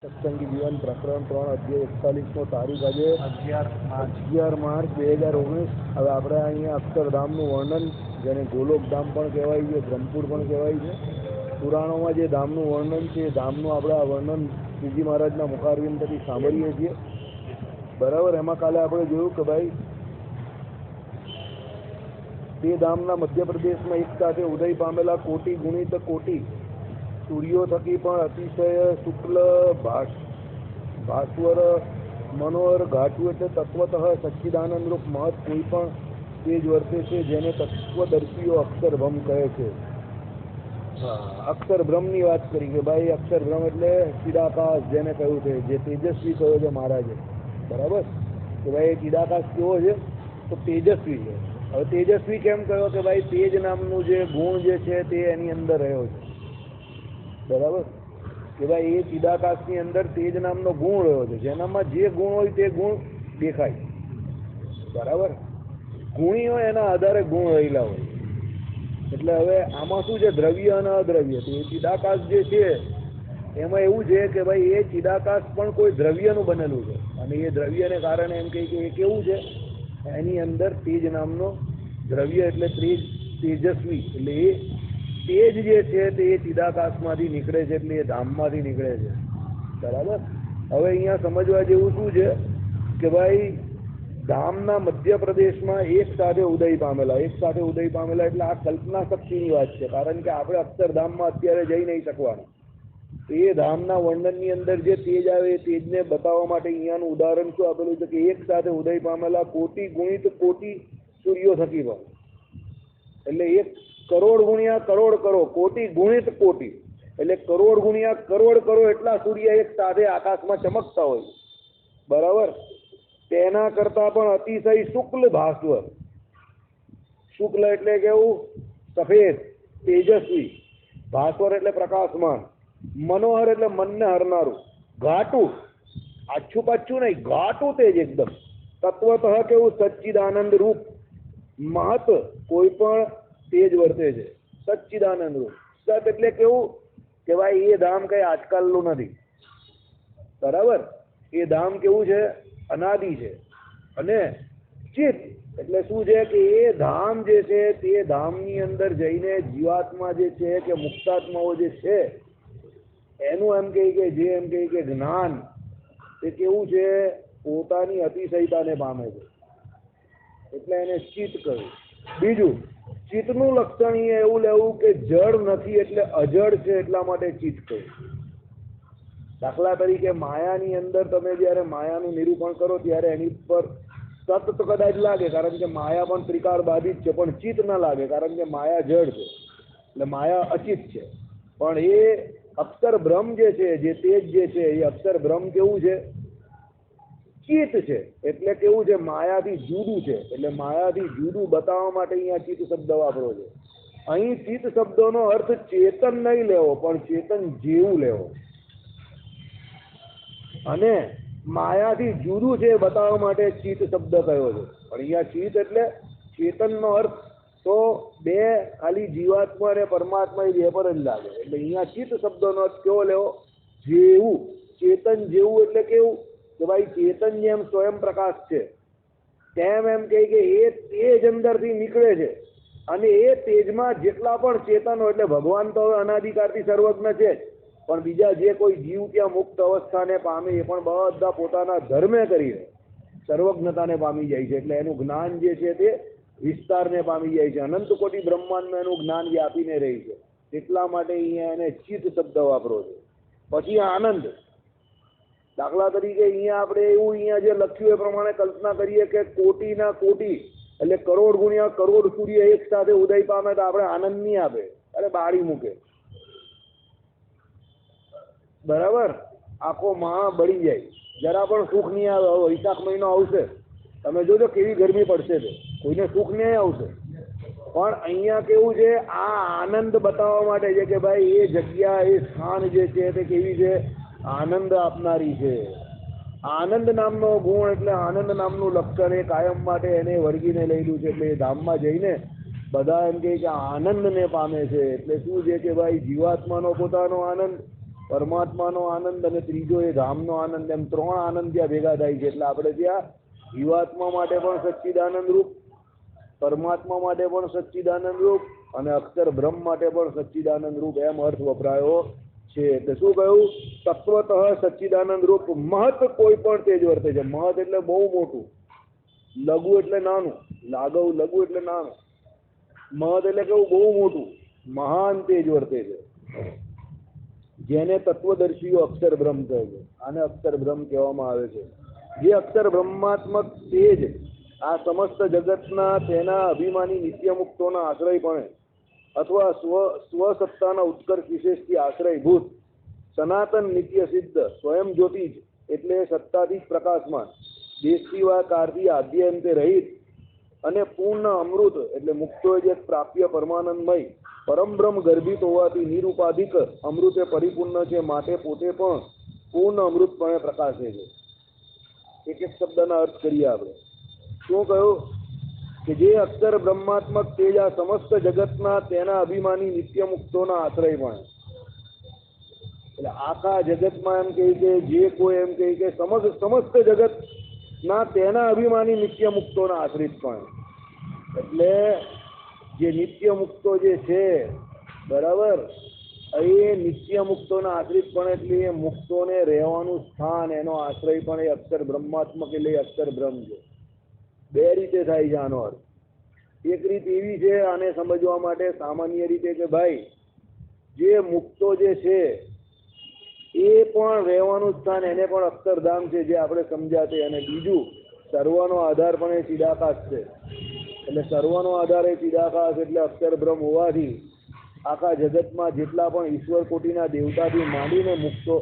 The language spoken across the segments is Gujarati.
સત્સંગી જીવન પ્રકરણ 3 અધ્યાય 41 તારીખ આજે 11 માર્ચ 2019। હવે આપણે અહીંયા અક્ષરધામનું વર્ણન, જેને ગોલોકધામ પણ કહેવાય છે, બ્રહ્મપુર પણ કહેવાય છે, પુરાણોમાં જે ધામનું વર્ણન છે એ ધામનું આપણે આ વર્ણન શ્રીજી મહારાજના મુખારવિંદથી સાંભળીએ છીએ, બરાબર। એમાં કાલે આપણે જોયું કે ભાઈ તે ધામના મધ્યપ્રદેશમાં એક સાથે ઉદય પામેલા કોટી ગુણિત કોટી સૂર્યો થકી પણ અતિશય શુક્લ ભાસ્વર મનોહર ઘાટું એટલે તત્વતઃ સચ્ચિદાનંદ રૂપ મહત કોઈ પણ તેજ વર્તે છે, જેને તત્વદર્શીઓ અક્ષરબ્રહ્મ કહે છે। અક્ષરબ્રહ્મની વાત કરી કે ભાઈ અક્ષરબ્રહ્મ એટલે ચિદાકાશ જેને કહ્યું છે, જે તેજસ્વી કહ્યો છે મહારાજે, બરાબર। કે ભાઈ ચિદાકાશ કેવો છે તો તેજસ્વી છે। હવે તેજસ્વી કેમ કહ્યો કે ભાઈ તેજ નામનું જે ગુણ જે છે તે એની અંદર રહ્યો છે, બરાબર। કે ભાઈ એ ચિદાકાશની અંદર તેજ નામનો ગુણ રહ્યો છે, જેનામાં જે ગુણ હોય તે ગુણ દેખાય, બરાબર। ગુણી હોય એના આધારે ગુણ રહેલા હોય। એટલે હવે આમાં શું છે, દ્રવ્ય અને અદ્રવ્ય। તો એ ચિદાકાશ જે છે એમાં એવું છે કે ભાઈ એ ચિદાકાશ પણ કોઈ દ્રવ્યનું બનેલું છે, અને એ દ્રવ્યને કારણે એમ કહે કે એ કેવું છે, એની અંદર તેજ નામનો દ્રવ્ય એટલે તેજસ્વી, એટલે એ તેજ જે છે તે એ ચિદાકાશમાંથી નીકળે છે, એટલે એ ધામમાંથી નીકળે છે, બરાબર। હવે અહીંયા સમજવા જેવું શું છે કે ભાઈ ધામના મધ્યપ્રદેશમાં એક સાથે ઉદય પામેલા એટલે આ કલ્પના શક્તિની વાત છે, કારણ કે આપણે અક્ષરધામમાં અત્યારે જઈ નહીં શકવાના। એ ધામના વર્ણનની અંદર જે તેજ આવે એ તેજને બતાવવા માટે અહીંયાનું ઉદાહરણ શું આપેલું છે કે એક સાથે ઉદય પામેલા કોટી ગુણિત કોટી સૂર્યો થકી પણ, એટલે 1 કરોડ ગુણ્યા કરોડ કરો, કોટી ગુણિત કોટી એટલે કરોડ ગુણ્યા કરોડ કરો એટલા સૂર્ય એક સાથે આકાશમાં ચમકતા હોય, બરાબર। તેના કરતા પણ અતિશય શુક્લ ભાસ્વર, શુક્લ એટલે કેવું, સફેદ તેજસ્વી, ભાસ્વર એટલે પ્રકાશમાન, મનોહર એટલે મનને હરનારું, ઘાટું આછું પાછું નહીં, ઘાટું તેજ એકદમ, તત્વતઃ કેવું સચ્ચિદાનંદ રૂપ મહત કોઈ પણ તેજ વર્તે છે, સચ્ચિદાનંદ રૂપ। સત એટલે કેવું કે ભાઈ એ ધામ કઈ આજકાલનું નથી, બરાબર। એ ધામ કેવું છે, અનાદિ છે। અને ચિત એટલે શું છે કે એ ધામ જે છે તે ધામની અંદર જઈને જીવાત્મા જે છે કે મુક્તાત્માઓ જે છે એનું એમ કહે કે જે એમ કહે કે જ્ઞાન એ કેવું છે, પોતાની અતિશયતાને પામે છે, એટલે એને ચિત્ત કહ્યું। બીજું, ચિત્તનું લક્ષણ એ એવું લેવું કે જળ નથી એટલે અજળ છે, એટલા માટે ચિત્ત કહ્યું। દાખલા તરીકે માયાની અંદર તમે જ્યારે માયાનું નિરૂપણ કરો ત્યારે એની પર સત તો કદાચ લાગે, કારણ કે માયા પણ ત્રિકાળ બાધિત છે, પણ ચિત્ત ના લાગે, કારણ કે માયા જળ છે, એટલે માયા અચિત છે। પણ એ અક્ષર બ્રહ્મ જે છે, જે તેજ જે છે, એ અક્ષર બ્રહ્મ કેવું છે, ચિત્ત છે, એટલે કેવું છે, માયાથી જુદું છે, એટલે માયાથી જુદું બતાવવા માટે અહીંયા ચિત્ત શબ્દ વાપરો છે। અહીં ચિત્ત શબ્દોનો અર્થ ચેતન નહીં લેવો, પણ ચેતન જેવું લેવો, અને માયાથી જુદું છે બતાવવા માટે ચિત્ત શબ્દ કયો છે। પણ અહીંયા ચિત્ત એટલે ચેતનનો અર્થ તો બે ખાલી જીવાત્મા અને પરમાત્મા એ બે પર જ લાગે, એટલે અહીંયા ચિત્ત શબ્દનો અર્થ કેવો લેવો, જેવું, ચેતન જેવું એટલે કેવું કે ભાઈ ચેતન જેમ સ્વયં પ્રકાશ છે તેમ એમ કહે કે એ તેજ અંદરથી નીકળે છે, અને એ તેજમાં જેટલા પણ ચેતનો, એટલે ભગવાન તો હવે અનાદિકાળથી સર્વજ્ઞ છે જ, પણ બીજા જે કોઈ જીવ ત્યાં મુક્ત અવસ્થાને પામે એ પણ બધા પોતાના ધર્મે કરીને સર્વજ્ઞતાને પામી જાય છે, એટલે એનું જ્ઞાન જે છે તે વિસ્તારને પામી જાય છે, અનંત કોટી બ્રહ્માંડમાં એનું જ્ઞાન વ્યાપીને રહી છે, એટલા માટે અહીંયા એને ચિત્ત શબ્દ વાપરો છે। પછી આનંદ, દાખલા તરીકે અહીંયા આપણે એવું અહીંયા જે લખ્યું એ પ્રમાણે કલ્પના કરીએ કે કોટીના કોટી એટલે કરોડ ગુણ્યા કરોડ સૂર્ય એક સાથે ઉદય પામે તો આપણે આનંદ નહીં આપે, અરે બાળી મૂકે, બરાબર। આખો માણસ બળી જાય, જરા પણ સુખ નહીં આવે। હવે વૈશાખ મહિનો આવશે, તમે જોજો કેવી ગરમી પડશે, તે કોઈને સુખ નહીં આવશે, પણ અહીંયા કેવું છે, આ આનંદ બતાવવા માટે છે કે ભાઈ એ જગ્યા, એ સ્થાન જે છે તે કેવી છે, આનંદ આપનારી છે। આનંદ નામનો ગુણ એટલે આનંદ નામનું લક્ષણ એ કાયમ માટે એને વળગીને લેલું છે, એટલે એ ધામમાં જઈને બધા એમ કહે કે આનંદને પામે છે। એટલે શું છે કે ભાઈ જીવાત્માનો પોતાનો આનંદ પરમાત્માનો આનંદ અને ત્રીજો એ ધામનો આનંદ, એમ ત્રણ આનંદ ત્યાં ભેગા થાય છે. એટલે આપણે ત્યાં જીવાત્મા માટે પણ સચ્ચિદાનંદ રૂપ, પરમાત્મા માટે પણ સચ્ચિદાનંદ રૂપ અને અક્ષર બ્રહ્મ માટે પણ સચ્ચિદાનંદ રૂપ એમ અર્થ વપરાયો છે. એટલે શું કહ્યું? તત્વતઃ સચ્ચિદાનંદ રૂપ મહત કોઈ પણ તેજ વર્તે છે. મહત એટલે બહુ મોટું, લઘુ એટલે નાનું, લાઘવ લઘુ એટલે નાનું, મહત એટલે કેવું? બહુ મોટું, મહાન તેજ વર્તે છે, જેને તત્વદર્શીઓ અક્ષર બ્રહ્મ કહે છે. આને અક્ષર બ્રહ્મ કહેવામાં આવે છે. જે અક્ષર બ્રહ્માત્મક તેજ આ સમસ્ત જગતના તેના અભિમાની નિત્ય મુક્તોના આશ્રયપણે અથવા સ્વસત્તાના ઉત્કર્ષ વિશેષથી આશ્રયભૂત સનાતન નિત્ય સિદ્ધ સ્વયં જ્યોતિજ એટલે સત્તાથી પ્રકાશમાન, દેશથી વા કારથી આદ્યંતે રહિત અને પૂર્ણ અમૃત એટલે મુક્તોય પ્રાપ્ય પરમાનંદમય પરમ બ્રહ્મ ગર્ભિત હોવાથી નિરુપાધિક અમૃતે પરિપૂર્ણ છે, માટે પોતે પણ પૂર્ણ અમૃતપણે પ્રકાશે છે. એક એક શબ્દના અર્થ કરીએ આપણે. શું કહ્યું? કે જે અક્ષર બ્રહ્માત્મક તેજ આ સમસ્ત જગતના તેના અભિમાની નિત્ય મુક્તોના આશ્રયપણે, એટલે આખા જગતમાં એમ કહે કે જે કોઈ એમ કહે કે સમસ્ત જગત ના તેના અભિમાની નિત્ય મુક્તોના આશ્રિત પણ, એટલે જે નિત્ય મુક્તો જે છે, બરાબર, એ નિત્ય મુક્તોના આશ્રિત પણ એટલે એ મુક્તોને રહેવાનું સ્થાન, એનો આશ્રય પણ એ અક્ષર બ્રહ્માત્મક એટલે અક્ષર બ્રહ્મ છે. બે રીતે થાય છે આનો અર્થ. એક રીત એવી છે આને સમજવા માટે સામાન્ય રીતે કે ભાઈ જે મુક્તો જે છે એ પણ રહેવાનું સ્થાન એને પણ અક્ષરધામ છે, જે આપણે સમજ્યા છે. અને બીજું સર્વનો આધાર પણ એ ચિદાકાશ છે. એટલે સર્વનો આધાર એ ચિદાકાશ એટલે અક્ષર બ્રહ્મ હોવાથી આખા જગતમાં જેટલા પણ ઈશ્વર કોટીના દેવતાથી માંડીને મુક્તો,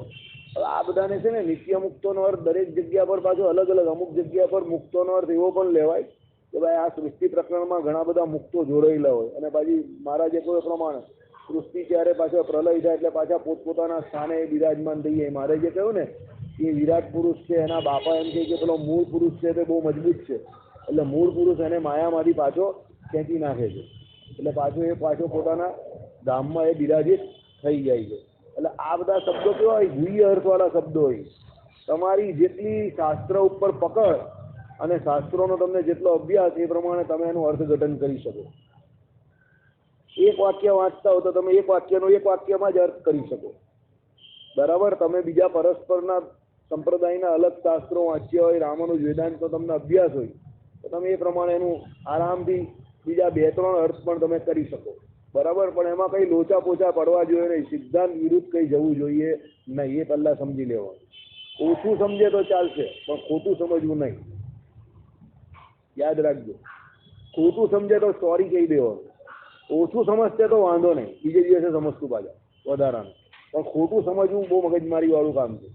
આ બધાને છે ને નિત્ય મુક્તોનો અર્થ દરેક જગ્યા પર પાછો અલગ અલગ, અમુક જગ્યા પર મુક્તોનો અર્થ એવો પણ લેવાય કે ભાઈ આ સૃષ્ટિ પ્રકરણમાં ઘણા બધા મુક્તો જોડાયેલા હોય, અને પાછી મારા જે કોઈ પ્રમાણે સૃષ્ટિ ત્યારે પાછો પ્રલય થાય એટલે પાછા પોતપોતાના સ્થાને બિરાજમાન થઈ જાય. મારે જે કહ્યું ને એ વિરાટ પુરુષ છે, એના બાપા એમ કહે કે પેલો મૂળ પુરુષ છે તે બહુ મજબૂત છે, એટલે મૂળ પુરુષ એને માયામાંથી પાછો ખેંચી નાખે છે, એટલે પાછો પોતાના ધામમાં એ બિરાજિત થઈ જાય છે. એટલે આ બધા શબ્દો કેવા હોય? ગુહ્ય અર્થવાળા શબ્દો હોય. તમારી જેટલી શાસ્ત્ર ઉપર પકડ અને શાસ્ત્રોનો તમને જેટલો અભ્યાસ એ પ્રમાણે તમે એનું અર્થઘટન કરી શકો. એક વાક્ય વાંચતા હો તો તમે એક વાક્યનો એક વાક્યમાં જ અર્થ કરી શકો, બરાબર. તમે બીજા પરસ્પરના સંપ્રદાયના અલગ શાસ્ત્રો વાંચ્યા હોય, રામાનુજ વેદાંતનો તમને અભ્યાસ હોય તો તમે એ પ્રમાણે એનું આરામથી બીજા બે ત્રણ અર્થ પણ તમે કરી શકો, બરાબર. પણ એમાં કંઈ લોચા પોચા પડવા જોઈએ નહીં, સિદ્ધાંત વિરુદ્ધ કંઈ જવું જોઈએ નહીં, એ પહેલાં સમજી લેવાનું. ઓછું સમજે તો ચાલશે પણ ખોટું સમજવું નહીં, યાદ રાખજો. ખોટું સમજે તો સોરી કહી દેવાનું, ઓછું સમજશે તો વાંધો નહીં, બીજે દિવસે સમજતું પાછા વધારાનું. પણ ખોટું સમજવું બહુ મગજમારી વાળું કામ છે,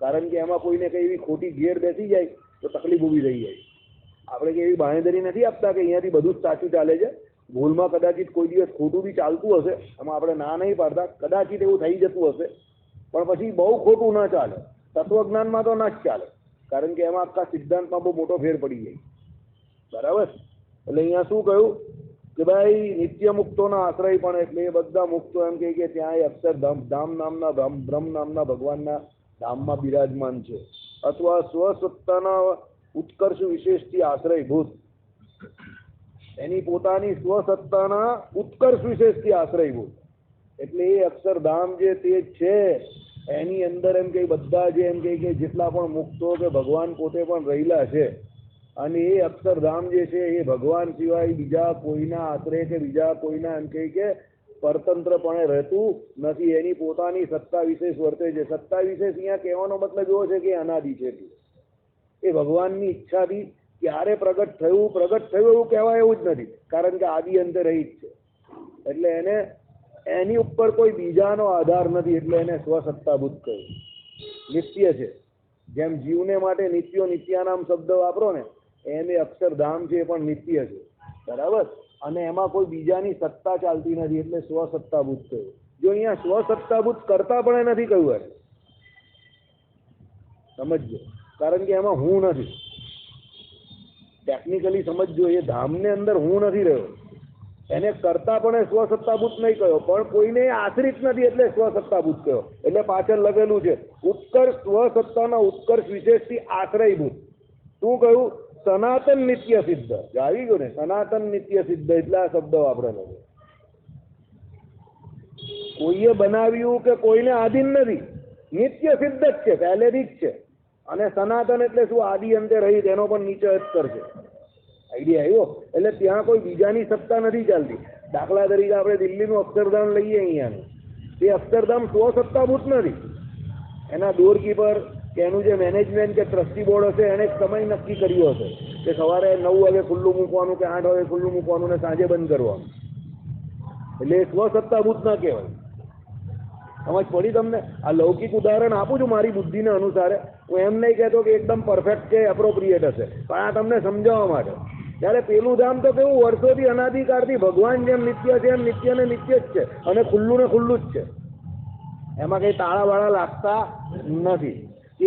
કારણ કે એમાં કોઈને કંઈ એવી ખોટી ઘેર બેસી જાય તો તકલીફ ઊભી થઈ જાય. આપણે કંઈ એવી બાંહેધરી નથી આપતા કે અહીંયાથી બધું જ સાચું ચાલે છે. ભૂલમાં કદાચિત કોઈ દિવસ ખોટું બી ચાલતું હશે, એમાં આપણે ના નહીં પાડતા, કદાચિત એવું થઈ જતું હશે, પણ પછી બહુ ખોટું ના ચાલે. તત્વજ્ઞાનમાં તો ના જ ચાલે, કારણ કે એમાં આખા સિદ્ધાંતમાં બહુ મોટો ફેર પડી જાય, બરાબર. એટલે અહીંયા શું કહ્યું કે ભાઈ નિત્ય મુક્તોના આશ્રય પણ, એટલે એ બધા મુક્તો એમ કહે કે ત્યાં એ અક્ષરધામ નામના બ્રહ્મ નામના ભગવાનના ધામમાં બિરાજમાન છે, અથવા સ્વસત્તાના ઉત્કર્ષ વિશેષથી આશ્રયભૂત, એની પોતાની સ્વસત્તાના ઉત્કર્ષ વિશેષથી આશ્રયભૂત, એટલે એ અક્ષરધામ જે તે છે એની અંદર એમ કે બધા જે એમ કે જેટલા પણ મુક્તો કે ભગવાન પોતે પણ રહેલા છે, અને એ અક્ષરધામ જે છે એ ભગવાન સિવાય બીજા કોઈના આશ્રય કે બીજા કોઈના એમ કે પરતંત્રપણે રહેતું નથી. એની પોતાની સત્તા વિશેષ વર્તે છે. સત્તા વિશેષ અહીંયા કહેવાનો મતલબ એવો છે કે અનાદિ છે, એ ભગવાનની ઈચ્છાથી ક્યારે પ્રગટ થયું એવું કહેવાય એવું જ નથી, કારણ કે આદિ અંતે રહિત છે. એટલે એને એની ઉપર કોઈ બીજાનો આધાર નથી, એટલે એને સ્વસત્તાભૂત કહ્યું. નિત્ય છે, જેમ જીવને માટે નિત્યો નિત્યાનામ શબ્દ વાપરો ને, એમ એ અક્ષરધામ છે એ પણ નિત્ય છે, બરાબર. અને એમાં કોઈ બીજાની સત્તા ચાલતી નથી, એટલે સ્વસત્તાભૂત કહ્યું. જો અહીંયા સ્વસત્તાભૂત કરતા પણ એ નથી કહ્યું, સમજજો, કારણ કે એમાં હું નથી. ટેકનિકલી સમજજો, એ ધામને અંદર હું નથી રહ્યો, એને કરતા પણ સ્વસત્તાભૂત નહીં કહ્યો, પણ કોઈને આશ્રિત નથી એટલે સ્વસત્તાભૂત કહ્યો. એટલે પાછળ લખેલું છે ઉત્કર્ષ સ્વસત્તાના ઉત્કર્ષ વિશેષથી આશ્રયભૂત. શું કહ્યું? સનાતન નિત્ય સિદ્ધ. આવી ગયું ને, સનાતન નિત્ય સિદ્ધ એટલે આ શબ્દ વાપરેલો છે. કોઈએ બનાવ્યું કે કોઈને આધીન નથી, નિત્ય સિદ્ધ જ છે, પહેલેથી જ છે. અને સનાતન એટલે શું? આદિ અંતે રહી, તેનો પણ નીચે અસ્તર છે. આઈડિયા આવ્યો? એટલે ત્યાં કોઈ બીજાની સત્તા નથી ચાલતી. દાખલા તરીકે આપણે દિલ્હીનું અક્ષરધામ લઈએ, અહીંયાનું એ અક્ષરધામ સ્વસત્તાભૂત નથી. એના ડોરકીપર કે એનું જે મેનેજમેન્ટ કે ટ્રસ્ટી બોર્ડ હશે એને એક સમય નક્કી કર્યો હશે કે સવારે 9 વાગે ખુલ્લું મૂકવાનું કે 8 વાગે ખુલ્લું મૂકવાનું ને સાંજે બંધ કરવાનું. એટલે એ સ્વસત્તાભૂત ના કહેવાય. સમજ પડી તમને? આ લૌકિક ઉદાહરણ આપું છું મારી બુદ્ધિને અનુસારે. હું એમ નહીં કહેતો કે એકદમ પરફેક્ટ કે એપ્રોપ્રિએટ હશે, પણ આ તમને સમજાવવા માટે. ત્યારે પેલું ધામ તો કેવું વર્ષોથી અનાદિકાળથી ભગવાન જેમ નિત્ય છે એમ નિત્ય ને નિત્ય જ છે, અને ખુલ્લું ને ખુલ્લું જ છે. એમાં કંઈ તાળા વાળા લાગતા નથી.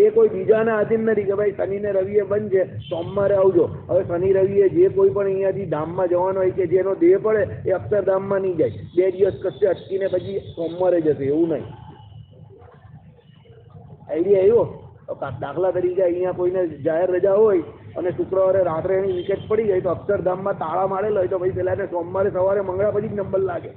એ કોઈ બીજાને આધીન નથી કે ભાઈ શનિ ને રવિએ બંધ છે, સોમવારે આવજો. હવે શનિ રવિએ જે કોઈ પણ અહીંયાથી ધામમાં જવાનો હોય કે જેનો દેહ પડે એ અક્ષરધામમાં નહીં જાય, 2 દિવસ કશે અટકીને પછી સોમવારે જશે, એવું નહીં. આઈડિયા આવ્યો? દાખલા તરીકે અહીંયા કોઈને જાહેર રજા હોય અને શુક્રવારે રાત્રે એની વિકેટ પડી જાય તો અક્ષરધામમાં તાળા મારેલો હોય તો ભાઈ પેલા એને સોમવારે સવારે મંગળા પછી જ નંબર લાગે.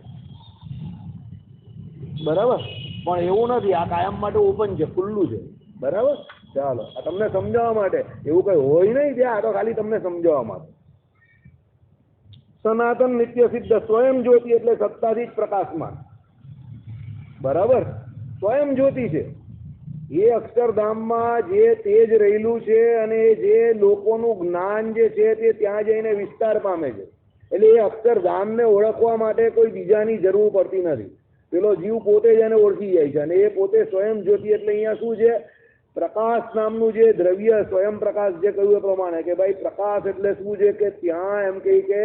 બરાબર? પણ એવું નથી, આ કાયમ માટે ઓપન છે, ખુલ્લું છે. બરાબર? ચાલો, આ તમને સમજાવવા માટે. એવું કઈ હોય નહીં ત્યાં, આ તો ખાલી તમને સમજાવવા માટે. સનાતન નિત્ય સિદ્ધ સ્વયં જ્યોતિ એટલે સત્તાથી જ પ્રકાશમાન. બરાબર? સ્વયં જ્યોતિ છે. એ અક્ષરધામમાં જે તેજ રહેલું છે અને જે લોકોનું જ્ઞાન જે છે તે ત્યાં જઈને વિસ્તાર પામે છે. એટલે એ અક્ષરધામને ઓળખવા માટે કોઈ બીજાની જરૂર પડતી નથી. પેલો જીવ પોતે જ એને ઓળખી જાય છે. અને એ પોતે સ્વયં જ્યોતિ એટલે અહીંયા શું છે? પ્રકાશ નામનું જે દ્રવ્ય, સ્વયં પ્રકાશ જે કહ્યું એ પ્રમાણે કે ભાઈ પ્રકાશ એટલે શું છે કે ત્યાં એમ કહી કે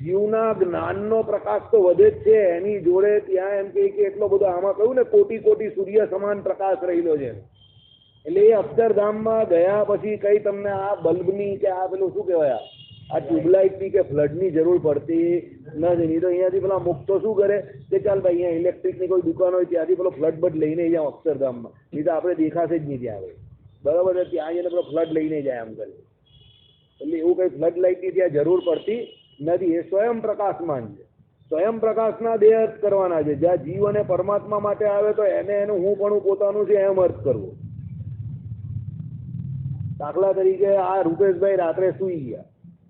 જીવના જ્ઞાનનો પ્રકાશ તો વધે જ છે, એની જોડે ત્યાં એમ કહી કે એટલો બધો આમાં કહ્યું ને કોટી કોટી સૂર્ય સમાન પ્રકાશ રહેલો છે. એટલે એ અક્ષરધામમાં ગયા પછી કઈ તમને આ બલ્બની કે આ પેલું શું કહેવાય આ ટ્યુબલાઇટની કે ફ્લડની જરૂર પડતી નથી. નહીં તો અહીંયાથી પેલા મુક્તો શું કરે કે ચાલ ભાઈ અહીંયા ઇલેક્ટ્રિકની કોઈ દુકાન હોય ત્યાંથી પેલો ફ્લડ બટ લઈને જાઓ અક્ષરધામમાં, નહીં તો આપણે દેખાશે જ નહીં ત્યાં. બરાબર છે? ત્યાં જઈને પેલો ફ્લડ લઈને જાય આમ કરે. એટલે એવું કંઈ ફ્લડ લાઇટની ત્યાં જરૂર પડતી નથી. એ સ્વયં પ્રકાશમાન છે. સ્વયં પ્રકાશના દેહ અર્થ કરવાના છે. જ્યાં જીવ અને પરમાત્મા માટે આવે તો એને એનું હું પણ પોતાનું છે એમ અર્થ કરવો. દાખલા તરીકે આ રૂપેશભાઈ રાત્રે સૂઈ ગયા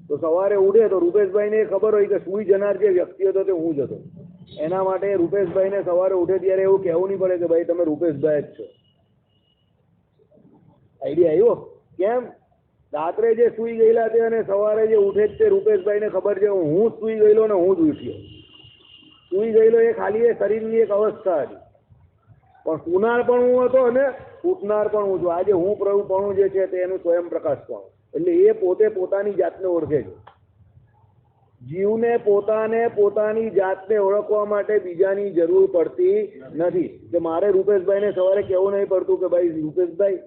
તો સવારે ઉઠે તો રૂપેશભાઈને ખબર હોય કે સૂઈ જનાર જે વ્યક્તિ હતો તે હું જ હતો. એના માટે રૂપેશભાઈને સવારે ઉઠે ત્યારે એવું કહેવું નહીં પડે કે ભાઈ તમે રૂપેશભાઈ જ છો. આઈડિયા આવ્યો? કેમ? રાત્રે જે સૂઈ ગયેલા તે અને સવારે જે ઉઠે જ તે રૂપેશભાઈને ખબર છે હું જ સૂઈ ગયેલો ને હું જ ઉઠ્યો. સૂઈ ગયેલો એ ખાલી એ શરીરની એક અવસ્થા હતી, પણ સુનાર પણ હું હતો અને ઉઠનાર પણ હું છું. આજે હું પ્રભુપણું જે છે તે એનું સ્વયં પ્રકાશ પણ. એટલે એ પોતે પોતાની જાતને ઓળખે છે. જીવને પોતાને પોતાની જાતને ઓળખવા માટે બીજાની જરૂર પડતી નથી. કે મારે રૂપેશભાઈને સવારે કહેવું નહીં પડતું કે ભાઈ રૂપેશભાઈ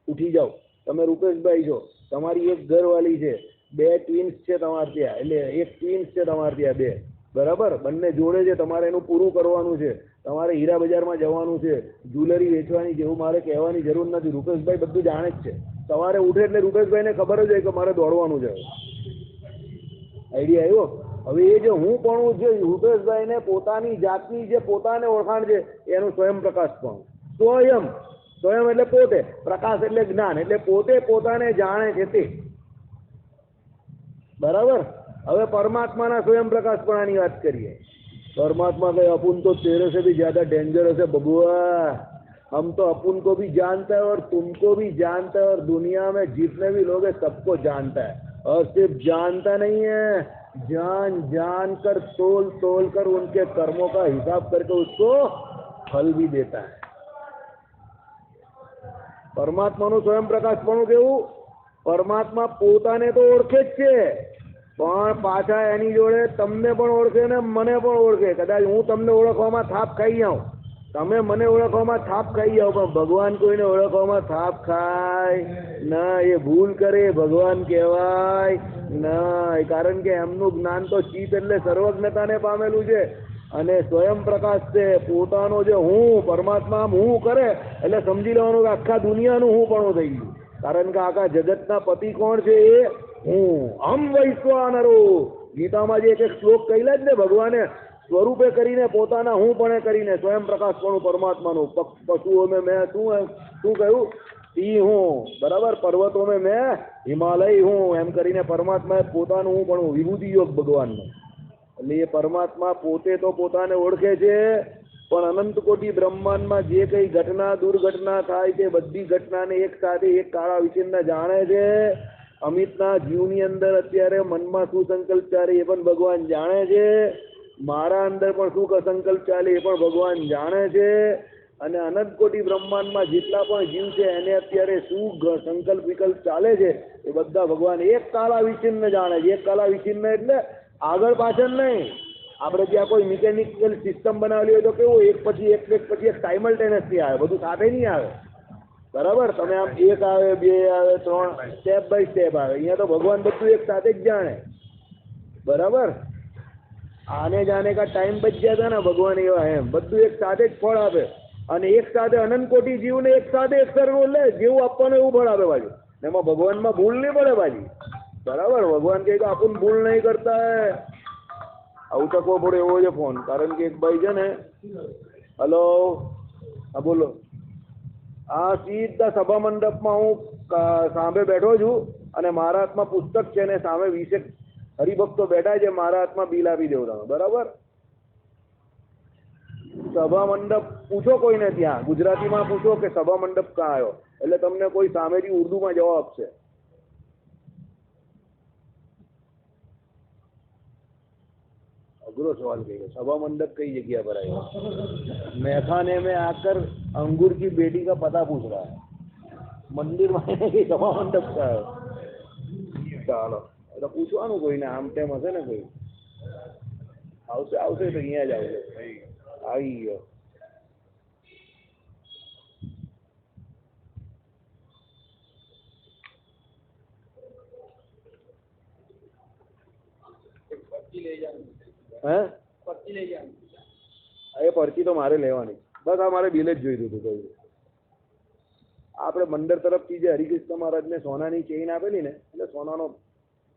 ઉઠી જાઓ, તમે રૂપેશભાઈ છો. તમારી એક ઘરવાળી છે, 2 ટ્વિન્સ છે તમારે ત્યાં, એટલે એક ટ્વિન્સ છે તમારે ત્યાં 2. બરાબર? બંને જોડે છે, તમારે એનું પૂરું કરવાનું છે. તમારે હીરા બજારમાં જવાનું છે, જ્વેલરી વેચવાની છે, એવું મારે કહેવાની જરૂર નથી. રૂપેશભાઈ બધું જાણે જ છે. સવારે ઉઠે એટલે રૂપેશભાઈને ખબર જ હોય કે મારે દોડવાનું છે. આઈડિયા આવ્યો? હવે એ જે હું પણ જે રૂપેશભાઈને પોતાની જાતની જે પોતાને ઓળખાણ છે એનું સ્વયં પ્રકાશ પણ. સ્વયં એટલે પોતે, પ્રકાશ એટલે જ્ઞાન, એટલે પોતે પોતાને જાણે છે તે. બરાબર? હવે પરમાત્માના સ્વયં પ્રકાશપણાની વાત કરીએ. परमात्मा कहे अपुन तो तेरे से भी ज्यादा डेंजरस है बबुआ, हम तो अपुन को भी जानता है और तुमको भी जानता है और दुनिया में जितने भी लोग हैं सबको जानता है, और सिर्फ जानता नहीं है, जान जान कर तोल तोल कर उनके कर्मों का हिसाब करके उसको फल भी देता है. परमात्माનું સ્વયં પ્રકાશપણું કેવું? પરમાત્મા પોતાને તો ઓળખે જ છે, પણ પાછા એની જોડે તમને પણ ઓળખે ને મને પણ ઓળખે. કદાચ હું તમને ઓળખવામાં થાપ ખાઈ જાઉં તમે મને ઓળખવામાં થાપ ખાઈ જાઓ, પણ ભગવાન કોઈને ઓળખવામાં થાપ ખાય ના, એ ભૂલ કરે ભગવાન કહેવાય ના, કારણ કે એમનું જ્ઞાન તો ચિત્ત એટલે સર્વજ્ઞતાને પામેલું છે અને સ્વયં પ્રકાશ છે. પોતાનો જે હું પરમાત્મા હું કરે એટલે સમજી લેવાનું કે આખા દુનિયાનું હું પણ થઈ ગયું, કારણ કે આખા જગતના પતિ કોણ છે? એ હું. અહમ વૈશ્વાનરો, ગીતામાં જે એક શ્લોક કહેલા જ ને ભગવાને સ્વરૂપે કરીને પોતાના હું પણ કરીને સ્વયં પ્રકાશ પણ પરમાત્માનું. પશુઓ મેં શું કહ્યું? સિંહ હું, બરાબર. પર્વતો મેં હિમાલય હું, એમ કરીને પરમાત્માએ પોતાનું હું પણ વિભૂતિ યોગ ભગવાનનો. એટલે એ પરમાત્મા પોતે તો પોતાને ઓળખે છે, પણ અનંત કોટી બ્રહ્માંડમાં જે કઈ ઘટના દુર્ઘટના થાય તે બધી ઘટનાને એક સાથે એક કાળા વિચિન્ન જાણે છે. અમિતના જીવની અંદર અત્યારે મનમાં શું સંકલ્પ ચાલે એ પણ ભગવાન જાણે છે, મારા અંદર પણ શું સંકલ્પ ચાલે એ પણ ભગવાન જાણે છે, અને અનંત કોટી બ્રહ્માંડમાં જેટલા પણ જીવ છે એને અત્યારે શું સંકલ્પ વિકલ્પ ચાલે છે એ બધા ભગવાન એક કાળા વિચિન્ન જાણે છે. એક કાળા વિચિન્ન એટલે આગળ પાછળ નહીં. આપણે ત્યાં કોઈ મિકેનિકલ સિસ્ટમ બનાવેલી હોય તો કેવું એક પછી એક સાયમલ્ટેનિયસલી આવે, બધું સાથે નહીં આવે, બરાબર. તમે આમ એક આવે, બે આવે, ત્રણ, સ્ટેપ બાય સ્ટેપ આવે. અહીંયા તો ભગવાન બધું એક સાથે જ જાણે, બરાબર. આને જાને કા ટાઈમ બચ ગયા હતા ને ભગવાન એવા, એમ બધું એક સાથે જ ફળ આપે, અને એક સાથે અનંત કોટી જીવને એક સાથે એક સરખો લે, જેવું આપવાનું એવું ફળ આપે બાજુ. એમાં ભગવાનમાં ભૂલ નહીં પડે બાજી, બરાબર. ભગવાન કહે કે આપણને ભૂલ નહીં કરતા હે. આવું તકવો પડે એવો છે ફોન, કારણ કે એક ભાઈ છે ને, હલો, હા બોલો. આ સીધા સભા મંડપમાં હું સામે બેઠો છું અને મારા હાથમાં પુસ્તક છે ને સામે 20 હરિભક્તો બેઠા છે, મારા હાથમાં બિલ આપી દેવું તમે, બરાબર. સભા મંડપ પૂછો કોઈને ત્યાં ગુજરાતીમાં પૂછો કે સભા મંડપ ક્યાં આવ્યો, એટલે તમને કોઈ સામેથી ઉર્દુમાં જવાબ આપશે. अगरो सवाल कहिए, सभा मंडप कई जगह पर आएगा? मैखाने में आकर अंगूर की बेटी का पता पूछ रहा है, मंदिर में सभा मंडप का है. ચાલો એટલે પૂછવાનું કોઈને, આમ તેમ હશે ને કોઈ આવશે તો અહીંયા જ આવશે. આવી ગયો. હે પરચી લઈ જાય? એ પરચી તો મારે લેવાની, બસ આ મારે બિલ જ જોઈતું હતું. કહ્યું આપણે મંદિર તરફથી જે હરિકૃષ્ણ મહારાજને સોનાની ચેઇન આપેલી ને, એટલે સોનાનો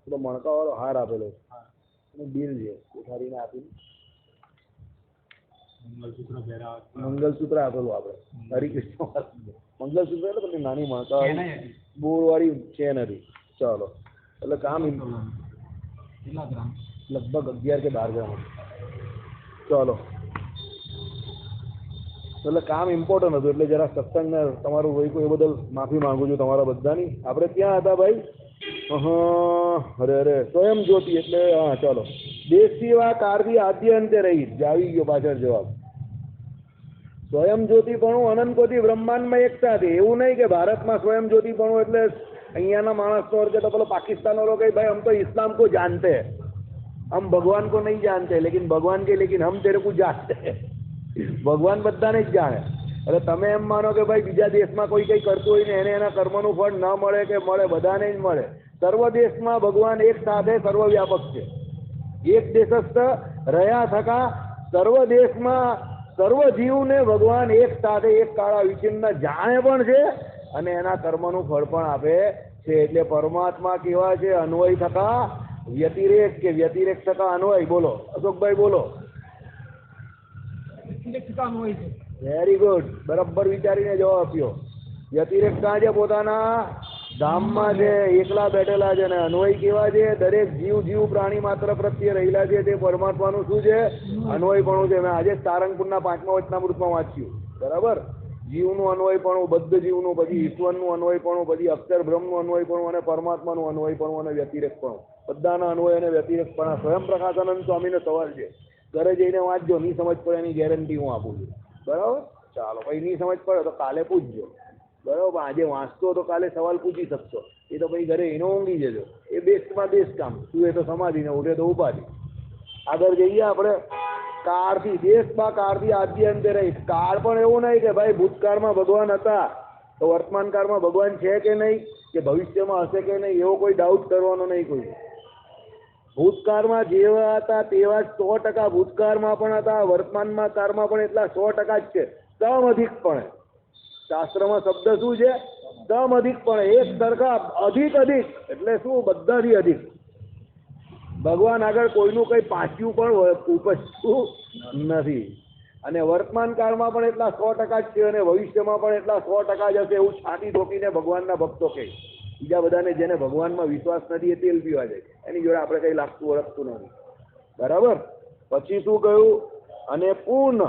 પેલો મણકાવાળો હાર આપેલો છે, બિલ છે ઉઠાડીને આપીને મંગલસૂત્ર આપેલું આપણે હરિકૃષ્ણ મહારાજ. મંગલસૂત્ર એટલે પછી નાની મણકાવાળી બોરવાળી ચેન હતી. ચાલો એટલે કામ લગભગ 11 કે 12 ગ્રામ. ચાલો એટલે કામ ઇમ્પોર્ટન્ટ હતું, એટલે જરા સત્સંગને તમારું વહીકું એ બદલ માફી માંગુ છું તમારા બધાની. આપણે ક્યાં હતા ભાઈ? અરે સ્વયં જ્યોતિ એટલે હા. ચાલો, દેશથી વા કાળથી આદ્ય અંતે રહી જ આવી ગયો પાછળ જવાબ. સ્વયં જ્યોતિપણું અનંત કોટી બ્રહ્માંડમાં એક સાથે. એવું નહીં કે ભારતમાં સ્વયં જ્યોતિપણું એટલે અહીંયાના માણસનો અર્થ તો પેલો પાકિસ્તાન વાળો કઈ ભાઈ હમ તો इस्लाम को जानते हैं, हम भगवान को नहीं जानते, लेकिन भगवान के लेकिन हम तेरे को जानते हैं. ભગવાન બધાને જ જાણે. એટલે તમે એમ માનો કે ભાઈ બીજા દેશમાં કોઈ કઈ કરતું હોય ને એને એના કર્મનું ફળ ન મળે કે મળે, બધાને જ મળે. સર્વ દેશમાં ભગવાન એક સાથે સર્વવ્યાપક છે. એક દેશસ્થ રહ્યા થકા સર્વ દેશમાં સર્વ જીવને ભગવાન એક સાથે એક કાળા વિચિન્ન જાણે પણ છે અને એના કર્મનું ફળ પણ આપે છે. એટલે પરમાત્મા કેવા છે? અન્વય થકા વ્યતિરેક, કે વ્યતિરેક થકા અન્વય. બોલો અશોકભાઈ, બોલો. વેરી ગુડ, બરાબર વિચારીને જવાબ આપ્યો. વ્યતિરેક ક્યાં છે? પોતાના ધામમાં છે, એકલા બેઠેલા છે. અને અન્વય કેવા છે? દરેક જીવ પ્રાણી માત્ર પ્રત્યે રહેલા છે તે પરમાત્માનું શું છે? અન્વયપણું છે. મેં આજે સારંગપુરના 5મા વચનામૃતમાં વાંચ્યું, બરાબર. જીવનું અન્વયપણું, બદ્ધ જીવનું, પછી ઈશ્વરનું અન્વયપણું, પછી અક્ષર બ્રહ્મનું અન્વયપણું અને પરમાત્માનું અન્વયપણું અને વ્યતિરેકપણું. બધાના અન્વય અને વ્યતિરેકપણા. સ્વયં પ્રકાશાનંદ સ્વામીનો સવાલ છે, ઘરે જઈને વાંચજો. નહીં સમજ પડે એની ગેરંટી હું આપું છું, બરાબર. ચાલો ભાઈ, નહીં સમજ પડે તો કાલે પૂછજો, બરાબર. આજે વાંચતો તો કાલે સવાલ પૂછી શકશો. એ તો ભાઈ ઘરે એનો ઊંઘી જજો. એ બેસ્ટમાં બેસ્ટ કામ. સુએ તો સમાધિ ને ઉઠે તો ઉપાધિ. આગળ જઈએ આપણે. કાળથી દેશમાં કાળથી આદ્ય અંતે રહી. કાળ પણ એવું નહીં કે ભાઈ ભૂતકાળમાં ભગવાન હતા તો વર્તમાન કાળમાં ભગવાન છે કે નહીં, કે ભવિષ્યમાં હશે કે નહીં, એવો કોઈ ડાઉટ કરવાનો નહીં કોઈ. ભૂતકાળમાં જેવા હતા તેવા જ 100% ભૂતકાળમાં પણ હતા, વર્તમાનમાં કાળમાં પણ એટલા 100% જ છે. સમ અધિકપણે શાસ્ત્રમાં શબ્દ શું છે? સમ અધિકપણે, એક સરખા, અધિક અધિક એટલે શું? બધાથી અધિક. ભગવાન આગળ કોઈનું કંઈ પાછું પણ ઉપજતું નથી. અને વર્તમાન કાળમાં પણ એટલા 100% જ છે અને ભવિષ્યમાં પણ એટલા 100% જ હશે, એવું છાતી ઠોકીને ભગવાનના ભક્તો કહે. બીજા બધાને જેને ભગવાનમાં વિશ્વાસ નથી એ તેલ પીવા જાય, એની જોડે આપણે કંઈ લાગતું ઓળખતું નથી. બરાબર. પછી શું કહ્યું? અને પૂર્ણ,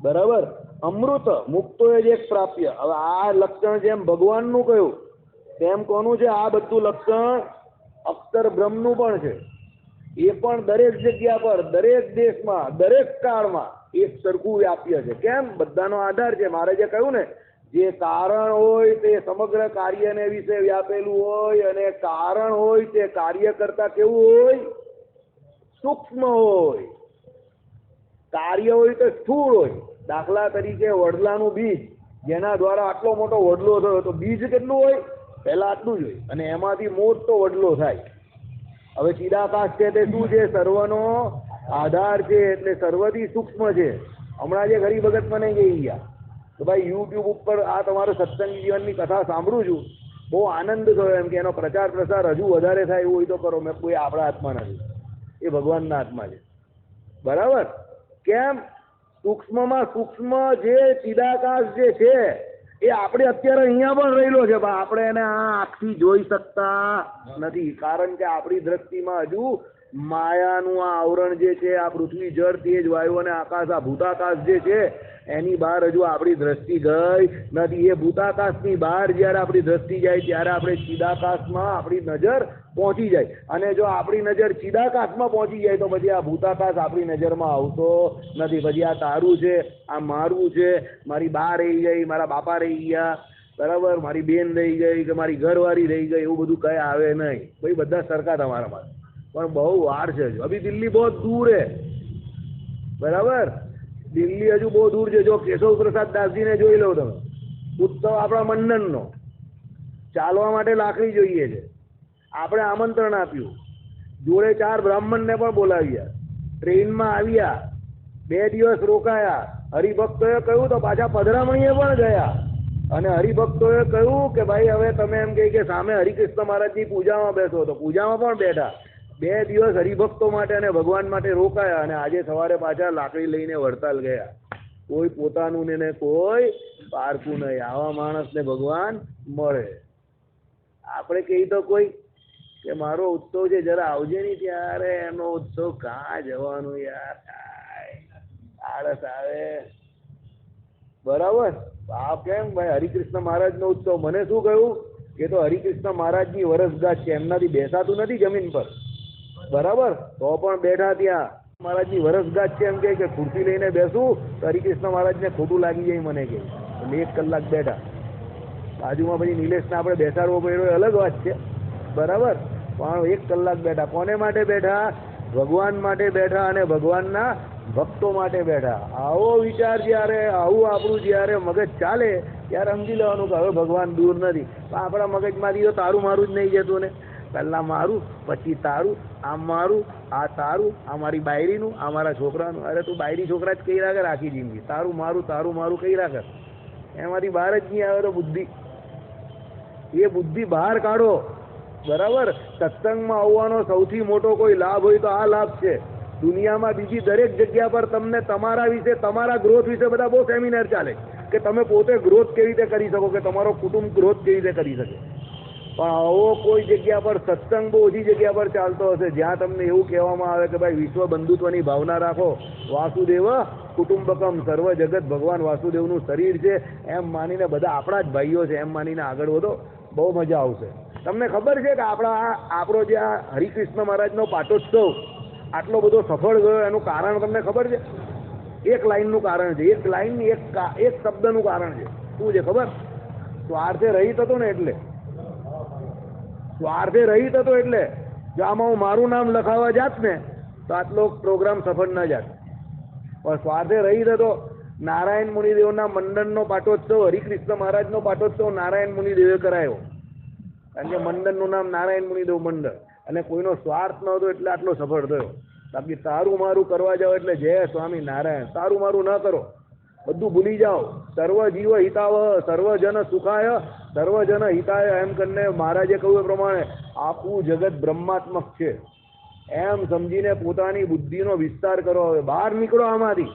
બરાબર, અમૃત મુક્તોએ જ એક પ્રાપ્ય. હવે આ લક્ષણ જેમ ભગવાનનું કહ્યું તેમ કોનું છે? આ બધું લક્ષણ અક્ષર બ્રહ્મનું પણ છે. એ પણ દરેક જગ્યા પર, દરેક દેશમાં, દરેક કાળમાં એક સરખું વ્યાપ્ય છે. કેમ? બધાનો આધાર છે. મારે જે કહ્યું ને, જે કારણ હોય તે સમગ્ર કાર્યને વિશે વ્યાપેલું હોય, અને કારણ હોય તે કાર્ય કરતા કેવું હોય? સૂક્ષ્મ હોય. કાર્ય હોય તો સ્થૂળ હોય. દાખલા તરીકે વડલાનું બીજ, જેના દ્વારા આટલો મોટો વડલો થયો, તો બીજ કેટલું હોય? પહેલા આટલું જ હોય, અને એમાંથી મોટો વડલો થાય. હવે ચિદાકાશ છે તે શું છે? સર્વનો આધાર છે, એટલે સર્વથી સૂક્ષ્મ છે. હમણાં જે હરિભગત મને કહી ગયા તો ભાઈ યુટ્યુબ ઉપર આ તમારો સત્સંગ જીવનની કથા સાંભળું છું, બહુ આનંદ થયો, એમ કે એનો પ્રચાર પ્રસાર હજુ વધારે થાય એવું હોય તો કરો. મેં કોઈ આપણા હાથમાં નથી, એ ભગવાનના હાથમાં છે. બરાબર. કેમ? સૂક્ષ્મમાં સૂક્ષ્મ જે ચિદાકાશ જે છે એ આપણે અત્યારે અહીંયા પણ રહેલો છે, પણ આપણે એને આ આંખથી જોઈ શકતા નથી, કારણ કે આપણી દ્રષ્ટિમાં હજુ માયાનું આ આવરણ જે છે, આ પૃથ્વી, જળ, તેજ, વાયુ અને આકાશ, આ ભૂતાકાશ જે છે એની બહાર હજુ આપણી દ્રષ્ટિ ગઈ નથી. એ ભૂતાકાશની બહાર જ્યારે આપણી દ્રષ્ટિ જાય ત્યારે આપણે ચિદાકાશમાં આપણી નજર પહોંચી જાય, અને જો આપણી નજર ચિદાકાશમાં પહોંચી જાય તો પછી આ ભૂતાકાશ આપણી નજરમાં આવતો નથી. પછી આ તારું છે, આ મારું છે, મારી બા રહી ગઈ, મારા બાપા રહી ગયા, બરાબર, મારી બેન રહી ગઈ, કે મારી ઘરવાળી રહી ગઈ, એવું બધું કંઈ આવે નહીં. ભાઈ બધા સરખા તમારા પાસે, પણ બહુ વાર છે. અભી દિલ્હી બહુ દૂર है, બરાબર. દિલ્હી હજુ બહુ દૂર છે. જો કેશવ પ્રસાદ દાસજીને જોઈ લો તમે, ઉત્સવ આપણા મંડનનો, ચાલવા માટે લાકડી જોઈએ છે. આપણે આમંત્રણ આપ્યું, જોડે 4 બ્રાહ્મણને પણ બોલાવ્યા, ટ્રેનમાં આવ્યા, 2 દિવસ રોકાયા. હરિભક્તોએ કહ્યું તો પાછા પધરામણીએ પણ ગયા, અને હરિભક્તોએ કહ્યું કે ભાઈ હવે તમે એમ કહી કે સામે હરિકૃષ્ણ મહારાજની પૂજામાં બેસો, તો પૂજામાં પણ બેઠા. 2 દિવસ હરિભક્તો માટે અને ભગવાન માટે રોકાયા, અને આજે સવારે પાછા લાકડી લઈને વડતાલ ગયા. કોઈ પોતાનું ને કોઈ પારકું નહીં. આવા માણસને ભગવાન મળે. આપણે કહી તો કોઈ કે મારો ઉત્સવ છે જરા આવજે નહીં, ત્યારે એનો ઉત્સવ કાં જવાનું યાર, આળસ આવે. બરાબર. આ કેમ ભાઈ? હરિકૃષ્ણ મહારાજનો ઉત્સવ. મને શું કહ્યું કે તો હરિકૃષ્ણ મહારાજની વરસગાંઠ છે, એમનાથી બેસાતું નથી જમીન પર, બરાબર, તો પણ બેઠા ત્યાં. મહારાજની વરસગાંઠ છે, એમ કે ખુરશી લઈને બેસું તો હરિકૃષ્ણ મહારાજને ખોટું લાગી જાય મને કે. 1 કલાક બેઠા. બાજુમાં પછી નિલેશને આપણે બેસાડવો પડ્યો એ અલગ વાત છે, બરાબર, પણ 1 કલાક બેઠા. કોને માટે બેઠા? ભગવાન માટે બેઠા, અને ભગવાનના ભક્તો માટે બેઠા. આવો વિચાર જ્યારે, આવું આપણું જ્યારે મગજ ચાલે ત્યારે સમજી લેવાનું કે હવે ભગવાન દૂર નથી. પણ આપણા મગજમાંથી તો તારું મારું જ નહીં જતું ને. પહેલાં મારું, પછી તારું, આમ મારું, આ તારું, આ મારી બાયરીનું, આ મારા છોકરાનું. અરે તું બાયરી છોકરા જ કહી રાખે આખી જિંદગી, તારું મારું, તારું મારું કહી રાખે, એમાંથી બહાર જ નહીં આવે તો બુદ્ધિ. એ બુદ્ધિ બહાર કાઢો. બરાબર. સત્સંગમાં આવવાનો સૌથી મોટો કોઈ લાભ હોય તો આ લાભ છે. દુનિયામાં બીજી દરેક જગ્યા પર તમને તમારા વિશે, તમારા ગ્રોથ વિશે બધા બહુ સેમિનાર ચાલે કે તમે પોતે ગ્રોથ કેવી રીતે કરી શકો, કે તમારો કુટુંબ ગ્રોથ કેવી રીતે કરી શકે. પણ આવો કોઈ જગ્યા પર સત્સંગ બહુ ઓછી જગ્યા પર ચાલતો હશે જ્યાં તમને એવું કહેવામાં આવે કે ભાઈ વિશ્વ બંધુત્વની ભાવના રાખો, વાસુદેવ કુટુંબકમ, સર્વ જગત ભગવાન વાસુદેવનું શરીર છે, એમ માનીને બધા આપણા જ ભાઈઓ છે એમ માનીને આગળ વધો, બહુ મજા આવશે. તમને ખબર છે કે આપણો જે આ હરિકૃષ્ણ મહારાજનો પાટોત્સવ આટલો બધો સફળ ગયો એનું કારણ તમને ખબર છે? એક લાઈનનું કારણ છે, એક લાઈન, એક શબ્દનું કારણ છે. શું છે ખબર? સ્વાર્થે રહિત હતો ને એટલે. સ્વાર્થે રહિત હતો એટલે જો આમાં હું મારું નામ લખાવવા જાત ને તો આટલો પ્રોગ્રામ સફળ ન જાત. પણ સ્વાર્થે રહી તો નારાયણ મુનિદેવના મંડળનો પાટોત્સવ, હરિકૃષ્ણ મહારાજનો પાટોત્સવ નારાયણ મુનિદેવે કરાયો. કારણ કે મંડળનું નામ નારાયણ મુનિદેવ મંડળ, અને કોઈનો સ્વાર્થ ન હતો એટલે આટલો સફળ થયો. બાકી તારું મારું કરવા જાઓ એટલે જય સ્વામી નારાયણ. તારું મારું ન કરો, બધું ભૂલી જાઓ. સર્વ જીવ હિતાવ સર્વજન સુખાય સર્વજન હિતાય એમ કરીને મહારાજે કહ્યું એ પ્રમાણે આખું જગત બ્રહ્માત્મક છે એમ સમજીને પોતાની બુદ્ધિનો વિસ્તાર કરો. હવે બહાર નીકળો આમાંથી.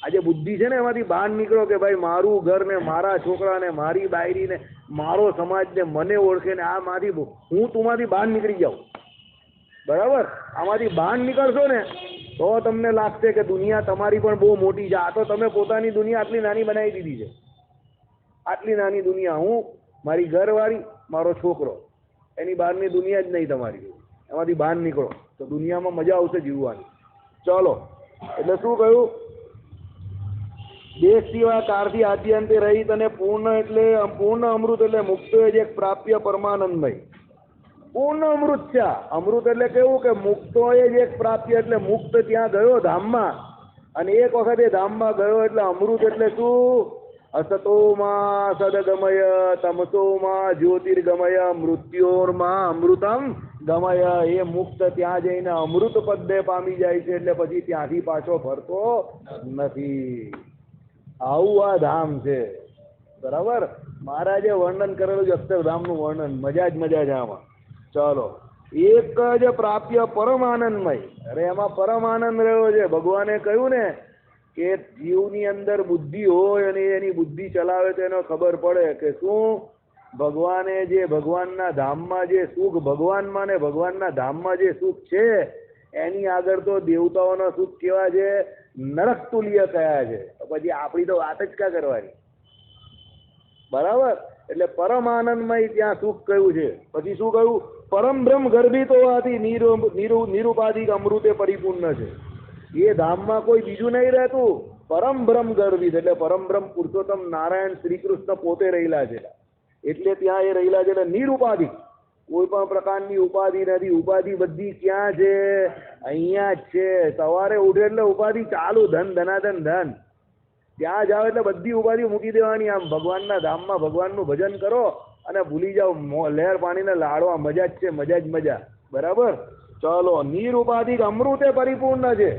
આ જે બુદ્ધિ છે ને એમાંથી બહાર નીકળો કે ભાઈ મારું ઘર ને મારા છોકરા ને મારી બાયરી ને મારો સમાજ ને મને ઓળખે ને આમાંથી હું તુમાંથી બહાર નીકળી જાઉં. બરાબર? આમાંથી બહાર નીકળશો ને તો તમને લાગશે કે દુનિયા તમારી પણ બહુ મોટી છે. આ તો તમે પોતાની દુનિયા આટલી નાની બનાવી દીધી છે. આટલી નાની દુનિયા, હું, મારી ઘરવાળી, મારો છોકરો, એની બહારની દુનિયા જ નહીં તમારી. એમાંથી બહાર નીકળો તો દુનિયામાં મજા આવશે જીવવાની. ચલો, એટલે શું કહ્યું? દેશ સિવાય કારથી આદ્યંતે રહિત અને પૂર્ણ એટલે પૂર્ણ અમૃત એટલે મુક્ત જે પ્રાપ્ય પરમાનંદમય. પૂર્ણ અમૃત છે. અમૃત એટલે કેવું કે મુક્તો એ જ એક પ્રાપ્ય, એટલે મુક્ત ત્યાં ગયો ધામમાં, અને એક વખત એ ધામમાં ગયો એટલે અમૃત એટલે શું? અસતોમાં સદગમય તમસોમાં જ્યોતિર્ગમય મૃત્યોર્માં અમૃતમ ગમય. એ મુક્ત ત્યાં જઈને અમૃત પદે પામી જાય છે, એટલે પછી ત્યાંથી પાછો ફરતો નથી. આવું આ ધામ છે. બરાબર? મહારાજે વર્ણન કરેલું છે અક્ષરધામનું વર્ણન. મજા જ મજા છે આમાં. ચાલો, એક જ પ્રાપ્ય પરમાનંદમય. અરે એમાં પરમાનંદ રહ્યો છે. ભગવાને કહ્યું ને કે જીવની અંદર બુદ્ધિ હોય અને એની બુદ્ધિ ચલાવે તો એને ખબર પડે કે શું ભગવાને જે ભગવાનના ધામમાં જે સુખ ભગવાનમાં ને ભગવાનના ધામમાં જે સુખ છે એની આગળ તો દેવતાઓના સુખ કેવા છે? નરક તુલ્ય કયા છે. પછી આપણી તો વાત જ ક્યાં કરવાની. બરાબર? એટલે પરમાનંદમય ત્યાં સુખ કયું છે. પછી શું કહ્યું? પરમ બ્રહ્મ ગર્ભિત હોવાથી નિરુપાધિક અમૃતે પરિપૂર્ણ છે. એ ધામમાં કોઈ બીજું નહીં રહેતું. પરમ બ્રહ્મ ગર્ભિત એટલે પરમ બ્રહ્મ પુરુષોત્તમ નારાયણ શ્રી કૃષ્ણ પોતે રહેલા છે, એટલે ત્યાં એ રહેલા છે. એટલે નિરુપાધિક, કોઈ પણ પ્રકારની ઉપાધિ નથી. ઉપાધિ બધી ક્યાં છે? અહીંયા જ છે. સવારે ઉઠે એટલે ઉપાધિ ચાલુ, ધન ધનાધન ધન. ત્યાં જાઓ એટલે બધી ઉપાધિ મૂકી દેવાની. આમ ભગવાનના ધામમાં ભગવાનનું ભજન કરો અને ભૂલી જાઓ લહેર પાણીને લાડવા. મજા જ છે, મજા જ મજા. બરાબર? ચલો, નિરુપાધિક અમૃતે પરિપૂર્ણ છે.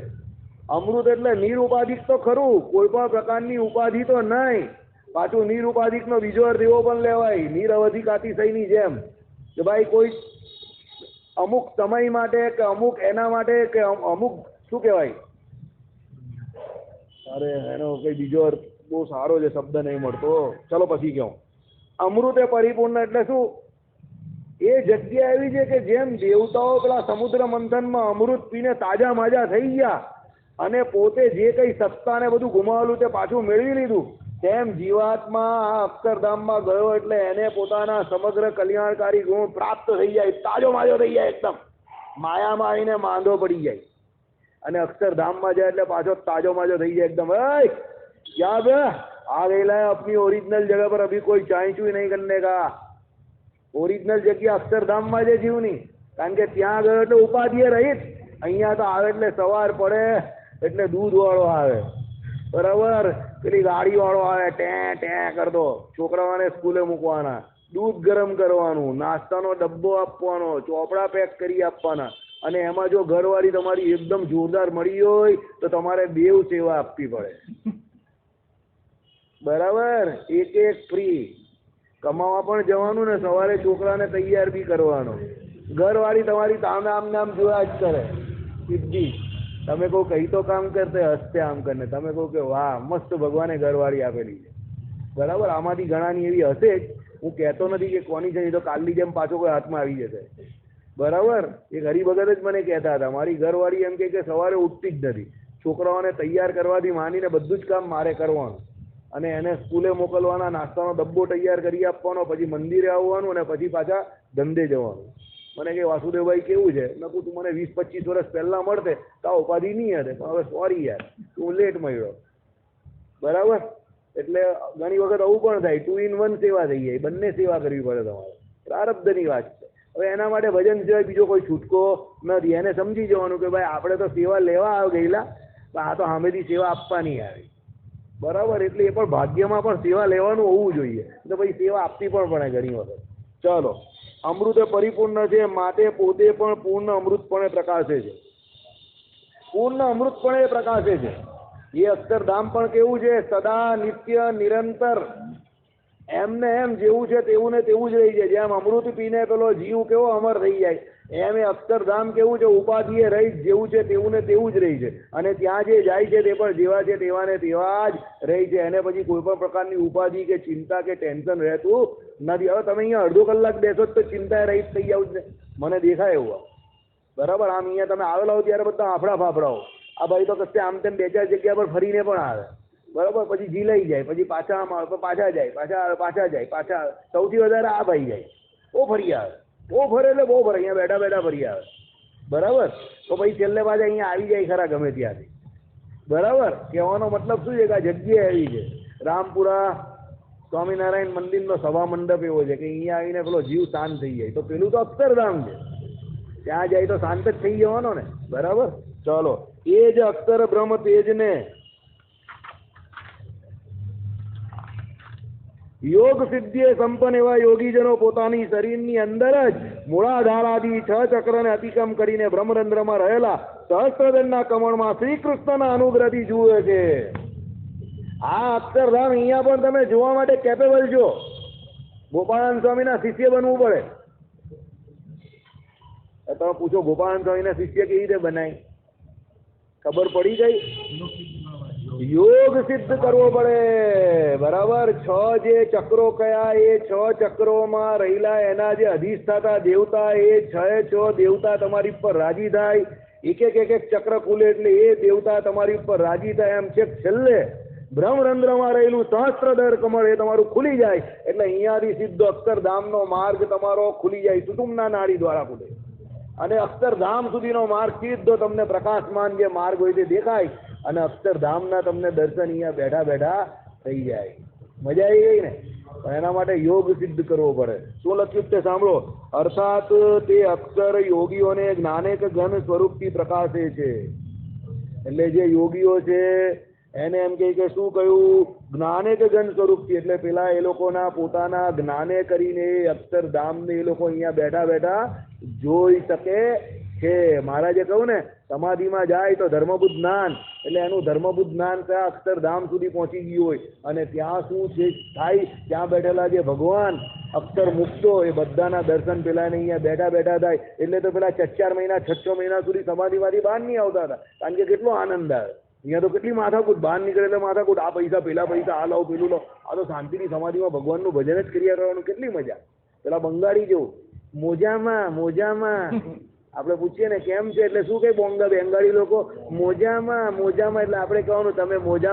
અમૃત એટલે નિરુપાધિક તો ખરું, કોઈ પણ પ્રકારની ઉપાધિ તો નહીં. પાછું નિરુપાધિક નો બીજો અર્થ એવો પણ લેવાય, નિરવધિક અતિશયની જેમ કે ભાઈ કોઈ અમુક સમય માટે કે અમુક એના માટે કે અમુક શું કહેવાય, અરે એનો કઈ બીજો અર્થ બહુ સારો છે, શબ્દ નહીં મળતો. ચલો પછી કહું. અમૃતે પરિપૂર્ણ એટલે શું? એ જગ્યા એવી છે કે જેમ દેવતાઓ પેલા સમુદ્ર મંથનમાં અમૃત પીને તાજા માજા થઈ ગયા અને પોતે જે કઈ સત્તા ને બધું ગુમાવેલું તે પાછું મેળવી લીધું, તેમ જીવાત્મા આ અક્ષરધામમાં ગયો એટલે એને પોતાના સમગ્ર કલ્યાણકારી ગુણ પ્રાપ્ત થઈ જાય, તાજો માજો થઈ જાય, એકદમ માયામાં આવીને માંદો પડી જાય અને અક્ષરધામમાં જાય એટલે પાછો તાજો માજો થઈ જાય એકદમ. યાદ आ गईला है अपनी ओरिजिनल जगह पर, अभी कोई चांचू नहीं करने का. ઓરિજિનલ જગ્યા અક્ષરધામમાં છે જીવની, કારણ કે ત્યાં ગયો એટલે ઉપાધિએ રહિત. અહીંયા તો આવે એટલે સવાર પડે એટલે દૂધ વાળો આવે, બરાબર, પેલી ગાડી વાળો આવે, ટેં ટેં કરતો, છોકરાઓને સ્કૂલે મૂકવાના, દૂધ ગરમ કરવાનું, નાસ્તાનો ડબ્બો આપવાનો, ચોપડા પેક કરી આપવાના, અને એમાં જો ઘરવાળી તમારી એકદમ જોરદાર મળી હોય તો તમારે બેવ સેવા આપવી પડે, બરાબર, એક એક ફ્રી. કમાવા પણ જવાનું ને સવારે છોકરાને તૈયાર બી કરવાનો. ઘરવાળી તમારી આમ નામ જોયા જ કરે સીધી. તમે કહો કઈ તો કામ કરતે, હસતે આમ કરીને તમે કહો કે વાહ મસ્ત ભગવાને ઘરવાળી આપેલી છે, બરાબર. આમાંથી ઘણાની એવી હશે જ, હું કહેતો નથી કે કોની છે, તો કાલની જેમ પાછો કોઈ હાથમાં આવી જશે, બરાબર. એક હરિભગત જ મને કહેતા હતા, મારી ઘરવાળી એમ કે સવારે ઉઠતી જ નથી, છોકરાઓને તૈયાર કરવાથી માનીને બધું જ કામ મારે કરવાનું, અને એને સ્કૂલે મોકલવાના, નાસ્તાનો ડબ્બો તૈયાર કરી આપવાનો, પછી મંદિરે આવવાનું અને પછી પાછા ધંધે જવાનું. મને કે વાસુદેવભાઈ કેવું છે, મેં કહું તું મને 20-25 વર્ષ પહેલા મળતે તો આ ઉપાધિ નહીં હતી, પણ હવે સોરી યાર તું લેટ મળ્યો, બરાબર. એટલે ઘણી વખત આવું પણ થાય, 2 in 1 સેવા થઈ જાય, બંને સેવા કરવી પડે તમારે, પ્રારબ્ધની વાત છે. હવે એના માટે ભજન સિવાય બીજો કોઈ છૂટકો નથી. એને સમજી જવાનું કે ભાઈ આપણે તો સેવા લેવા ગયેલા, આ તો સામેથી સેવા આપવાની આવી, બરાબર. એટલે એ પણ ભાગ્યમાં પણ સેવા લેવાનું હોવું જોઈએ, તો પછી સેવા આપવી પણ પડે ઘણી વખત. ચલો, અમૃત પરિપૂર્ણ છે, માટે પોતે પણ પૂર્ણ અમૃતપણે પ્રકાશે છે. પૂર્ણ અમૃતપણે પ્રકાશે છે. એ અક્ષરધામ પણ કેવું છે? સદા નિત્ય નિરંતર એમને એમ જેવું છે તેવું ને તેવું જ રહી છે. જેમ અમૃત પીને પેલો જીવ કેવો અમર થઈ જાય, એમ એ અક્ષરધામ કેવું છે? ઉપાધિએ રહી, જેવું છે તેવું ને તેવું જ રહી છે. અને ત્યાં જે જાય છે તે પણ જેવા છે તેવા ને તેવા જ રહી છે. એને પછી કોઈ પણ પ્રકારની ઉપાધિ કે ચિંતા કે ટેન્શન રહેતું નથી. હવે તમે અહીંયા અડધો કલાક બેસો તો ચિંતા રહી થઈ જાવ જ ને, મને દેખાય એવું, બરાબર. આમ અહીંયા તમે આવેલા હો ત્યારે બધા આફડા ફાફડાઓ, આ ભાઈ તો કશે આમ તેમ બે ચાર જગ્યા પર ફરીને પણ આવે, બરાબર. પછી જીલાઈ જાય, પછી પાછા આમ આવે તો પાછા જાય, પાછા જાય, પાછા. સૌથી વધારે આ ભાઈ જાય, બહુ ફરી આવે, બહુ ફરે એટલે બહુ ફરે, અહીંયા બેઠા બેઠા ફરી આવે, બરાબર. તો પછી છેલ્લે પાછા અહીંયા આવી જાય ખરા ગમે ત્યાંથી, બરાબર. કહેવાનો મતલબ શું છે કે આ જગ્યા એવી છે, રામપુરા સ્વામિનારાયણ મંદિરનો સભા મંડપ એવો છે કે અહીંયા આવીને પેલો જીવ શાંત થઈ જાય. તો પેલું તો અક્ષરધામ છે, ત્યાં જાય તો શાંત જ થઈ જવાનો ને, બરાબર. ચલો, એ જ અક્ષર બ્રહ્મ તેજને યોગ સિદ્ધિએ સંપન્ન એવા યોગીજનો પોતાની શરીરની અંદર જ મૂળાધારાદી 6 ચક્રને અતિક્રમ કરીને બ્રહ્મરંધ્રમાં રહેલા સહસ્ત્રદળના કમળમાં શ્રી કૃષ્ણના અનુગ્રહથી જુએ છે. આ અક્ષરધામ અહીંયા પણ તમે જોવા માટે કેપેબલ છો. ગોપાળાનંદ સ્વામીના શિષ્ય બનવું પડે. તમે પૂછો ગોપાળાનંદ સ્વામીના શિષ્ય કેવી રીતે બનાય? ખબર પડી ગઈ? યોગ સિદ્ધ કરવો પડે, બરાબર. 6 જે ચક્રો કયા, એ 6 ચક્રોમાં રહેલા એના જે અધિષ્ઠાતા દેવતા, એ 6 દેવતા તમારી ઉપર રાજી થાય. એક એક ચક્ર ખુલે એટલે એ દેવતા તમારી ઉપર રાજી થાય. એમ છે છેલ્લે બ્રહ્મરંધ્રમાં રહેલું સહસ્ત્રદળ કમળ એ તમારું ખુલી જાય એટલે અહીંયાથી સીધો અક્ષરધામનો માર્ગ તમારો ખુલી જાય. સુષુમ્ના નાડી દ્વારા ખુલે અને અક્ષરધામ સુધીનો માર્ગ સીધો તમને પ્રકાશમાન જે માર્ગ હોય તે દેખાય અને અક્ષરધામના તમને દર્શન અહીંયા બેઠા બેઠા થઈ જાય. મજા આવી ગઈ ને? પણ એના માટે યોગ સિદ્ધ કરવો પડે. શું લખ્યું તે સાંભળો. અર્થાત તે અક્ષર યોગીઓને જ્ઞાનેક ઘન સ્વરૂપથી પ્રકાશે છે. એટલે જે યોગીઓ છે એને એમ કહે કે શું કહ્યું? જ્ઞાનેક ઘન સ્વરૂપથી, એટલે પેલા એ લોકોના પોતાના જ્ઞાને કરીને એ અક્ષરધામને એ લોકો અહીંયા બેઠા બેઠા જોઈ શકે છે. મહારાજે કહ્યું ને, સમાધિમાં જાય તો ધર્મબુદ્ધ જ્ઞાન, એટલે એનું ધર્મબુદ્ધ જ્ઞાન કયા અક્ષરધામ સુધી પહોંચી ગયું હોય. અને ત્યાં શું છે થાય? ત્યાં બેઠેલા જે ભગવાન અક્ષર મુક્તો એ બધાના દર્શન પેલા ને અહીંયા બેઠા બેઠા થાય. એટલે તો પેલા 4 મહિના 6 મહિના સુધી સમાધિમાંથી બહાર નહીં આવતા હતા, કારણ કે કેટલો આનંદ આવે. અહીંયા તો કેટલી માથાકૂટ, બહાર નીકળે એટલે માથાકૂટ, આ પૈસા પેલા પૈસા, આ લાવ પેલું લાવ. આ તો શાંતિની સમાધિમાં ભગવાનનું ભજન જ કર્યા કરવાનું, કેટલી મજા. પેલા બંગાળી જેવું, મોજામાં મોજામાં આપણે પૂછીએ ને કેમ છે એટલે શું કે બેંગાળી લોકો મોજામાં મોજામાં, એટલે આપણે કહેવાનું તમે મોજા